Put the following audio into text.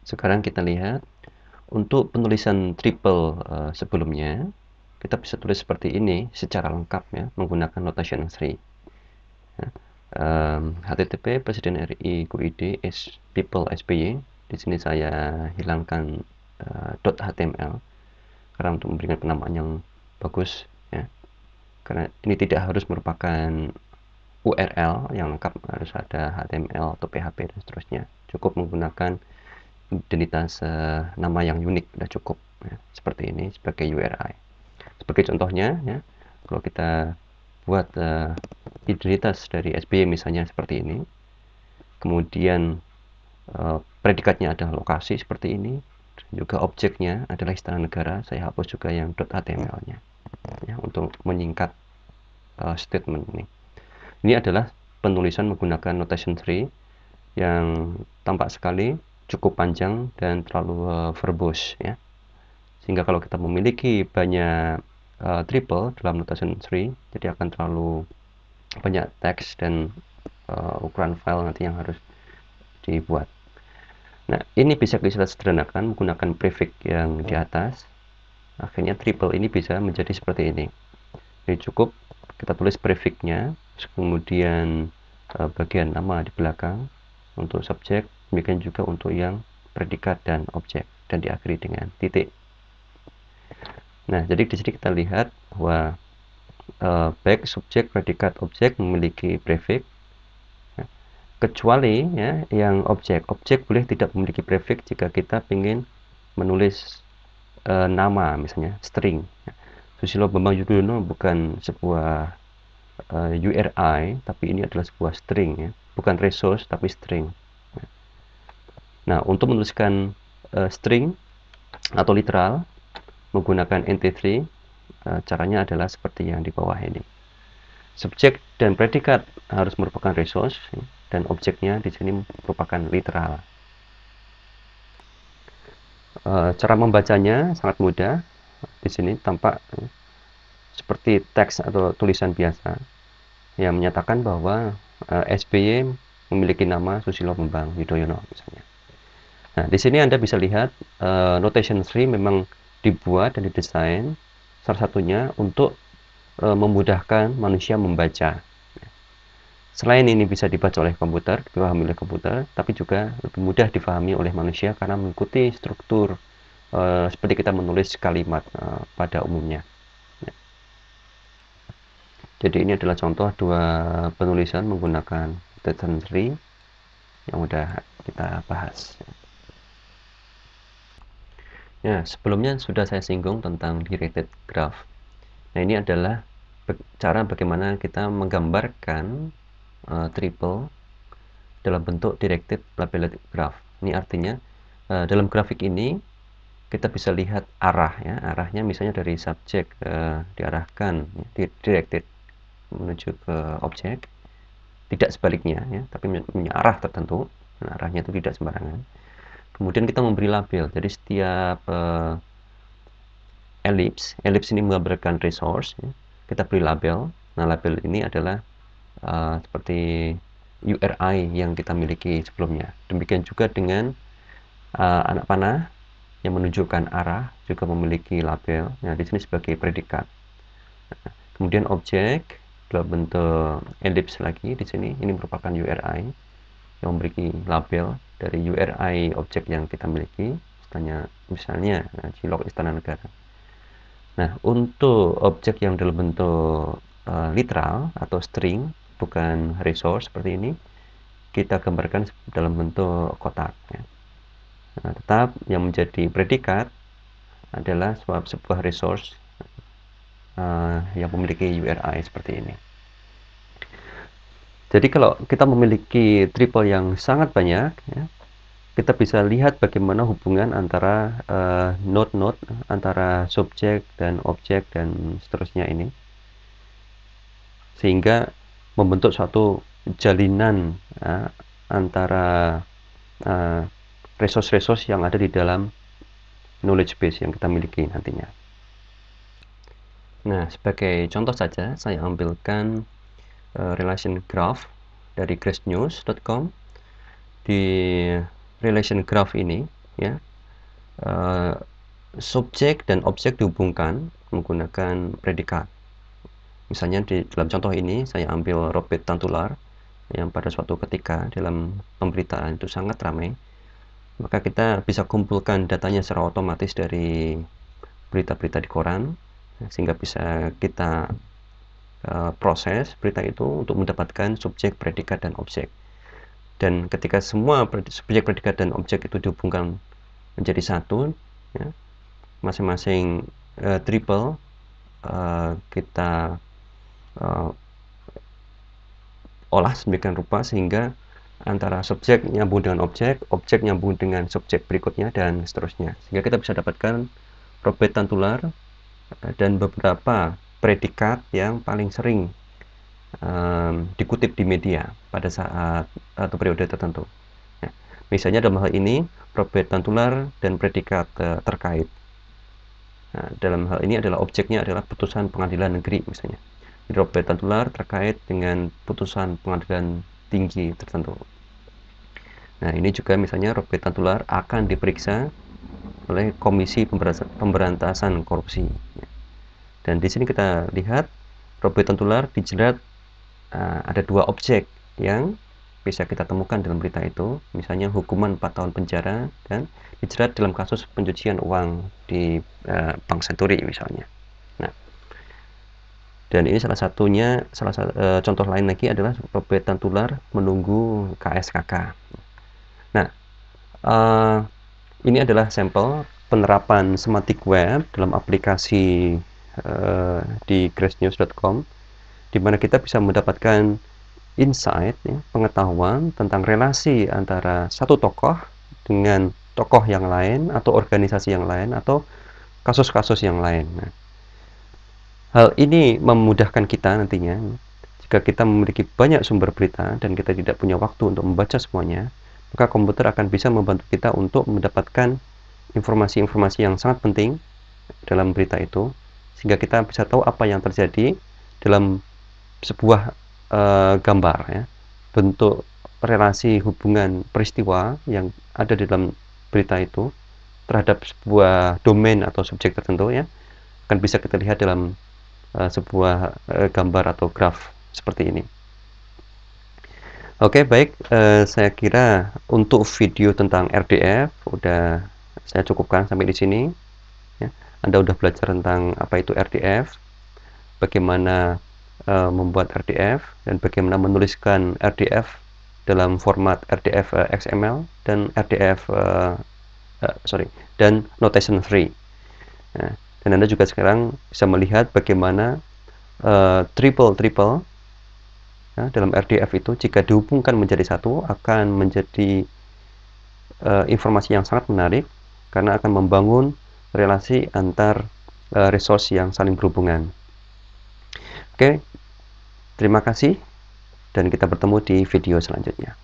sekarang kita lihat untuk penulisan triple sebelumnya, kita bisa tulis seperti ini secara lengkap ya, menggunakan notation Sri. Ya. HTTP Presiden RI QID people SBY. Di sini saya hilangkan .html karena untuk memberikan penamaan yang bagus ya. Karena ini tidak harus merupakan URL yang lengkap, harus ada HTML atau PHP dan seterusnya. Cukup menggunakan identitas nama yang unik sudah cukup ya. Seperti ini sebagai URI. Sebagai contohnya ya, kalau kita buat identitas dari SBY misalnya seperti ini, kemudian predikatnya adalah lokasi seperti ini, dan juga objeknya adalah Istana Negara. Saya hapus juga yang .html-nya ya, untuk menyingkat statement ini. Ini adalah penulisan menggunakan notation tree yang tampak sekali cukup panjang dan terlalu verbose ya. Sehingga kalau kita memiliki banyak triple dalam notation tree, jadi akan terlalu banyak teks dan ukuran file nanti yang harus dibuat. Nah, ini bisa kita sederhanakan menggunakan prefix yang di atas. Akhirnya triple ini bisa menjadi seperti ini. Jadi cukup kita tulis prefixnya, kemudian bagian nama di belakang untuk subjek, demikian juga untuk yang predikat dan objek, dan diakhiri dengan titik. Nah, jadi di sini kita lihat bahwa baik subjek, predikat, objek memiliki prefix, kecuali ya yang objek boleh tidak memiliki prefix jika kita ingin menulis nama, misalnya string. Susilo Bambang Yudhoyono bukan sebuah URI, tapi ini adalah sebuah string ya, bukan resource tapi string. Nah, untuk menuliskan string atau literal menggunakan NT3, caranya adalah seperti yang di bawah ini. Subjek dan predikat harus merupakan resource dan objeknya di sini merupakan literal. Cara membacanya sangat mudah. Di sini tampak seperti teks atau tulisan biasa yang menyatakan bahwa SBY memiliki nama Susilo Bambang Yudhoyono misalnya. Nah, di sini Anda bisa lihat notation tree memang dibuat dan didesain salah satunya untuk memudahkan manusia membaca. Selain ini bisa dibaca oleh komputer, dipahami oleh komputer, tapi juga lebih mudah dipahami oleh manusia karena mengikuti struktur seperti kita menulis kalimat pada umumnya. Jadi ini adalah contoh dua penulisan menggunakan notation tree yang sudah kita bahas. Ya, sebelumnya sudah saya singgung tentang directed graph. Nah, ini adalah cara bagaimana kita menggambarkan triple dalam bentuk directed labeled graph. Ini artinya dalam grafik ini kita bisa lihat arah ya, arahnya misalnya dari subjek diarahkan directed menuju ke objek, tidak sebaliknya ya, tapi punya arah tertentu. Nah, arahnya itu tidak sembarangan. Kemudian kita memberi label. Jadi setiap elips ini menggambarkan resource ya. Kita beri label. Nah, label ini adalah seperti URI yang kita miliki sebelumnya. Demikian juga dengan anak panah yang menunjukkan arah juga memiliki label. Nah, di sini sebagai predikat. Nah, kemudian objek dalam bentuk elips lagi di sini, ini merupakan URI yang memiliki label dari URI objek yang kita miliki, misalnya Cilok Istana Negara. Nah, untuk objek yang dalam bentuk literal atau string, bukan resource seperti ini, kita gambarkan dalam bentuk kotak ya. Nah, tetap yang menjadi predikat adalah sebuah resource yang memiliki URI seperti ini. Jadi kalau kita memiliki triple yang sangat banyak ya, kita bisa lihat bagaimana hubungan antara node-node antara subjek dan objek dan seterusnya ini, sehingga membentuk suatu jalinan antara resource-resource yang ada di dalam knowledge base yang kita miliki nantinya. Nah, sebagai contoh saja saya ambilkan relation graph dari gracenews.com. Di relation graph ini ya, subjek dan objek dihubungkan menggunakan predikat. Misalnya di dalam contoh ini saya ambil Robert Tantular yang pada suatu ketika dalam pemberitaan itu sangat ramai, maka kita bisa kumpulkan datanya secara otomatis dari berita-berita di koran, sehingga bisa kita proses berita itu untuk mendapatkan subjek, predikat, dan objek. Dan ketika semua subjek, predikat, dan objek itu dihubungkan menjadi satu, ya, masing-masing triple kita olah sedemikian rupa sehingga antara subjek nyambung dengan objek, objek nyambung dengan subjek berikutnya, dan seterusnya. Sehingga kita bisa dapatkan Robert Tantular dan beberapa predikat yang paling sering dikutip di media pada saat atau periode tertentu. Ya, misalnya dalam hal ini Robert Tantular dan predikat terkait. Nah, dalam hal ini adalah objeknya adalah putusan pengadilan negeri misalnya. Robert Tantular terkait dengan putusan pengadilan tinggi tertentu. Nah, ini juga misalnya Robert Tantular akan diperiksa oleh Komisi Pemberantasan Korupsi. Dan di sini kita lihat Robert Tantular dijerat ada dua objek yang bisa kita temukan dalam berita itu, misalnya hukuman 4 tahun penjara dan dijerat dalam kasus pencucian uang di Bank Senturi misalnya. Nah, dan ini salah satu contoh lain lagi adalah Robert Tantular menunggu KSKK. Nah, ini adalah sampel penerapan semantik web dalam aplikasi di gracenews.com, di mana kita bisa mendapatkan insight, ya, pengetahuan tentang relasi antara satu tokoh dengan tokoh yang lain atau organisasi yang lain atau kasus-kasus yang lain. Nah, hal ini memudahkan kita nantinya jika kita memiliki banyak sumber berita dan kita tidak punya waktu untuk membaca semuanya, maka komputer akan bisa membantu kita untuk mendapatkan informasi-informasi yang sangat penting dalam berita itu, sehingga kita bisa tahu apa yang terjadi dalam sebuah gambar, ya, bentuk relasi hubungan peristiwa yang ada di dalam berita itu terhadap sebuah domain atau subjek tertentu, ya, akan bisa kita lihat dalam sebuah gambar atau graf seperti ini. Oke, baik, saya kira untuk video tentang RDF udah saya cukupkan sampai di sini, ya. Anda udah belajar tentang apa itu RDF, bagaimana membuat RDF, dan bagaimana menuliskan RDF dalam format RDF XML dan RDF dan notation free. Nah, dan Anda juga sekarang bisa melihat bagaimana triple ya, dalam RDF itu jika dihubungkan menjadi satu akan menjadi informasi yang sangat menarik karena akan membangun relasi antar resource yang saling berhubungan. Oke, terima kasih dan kita bertemu di video selanjutnya.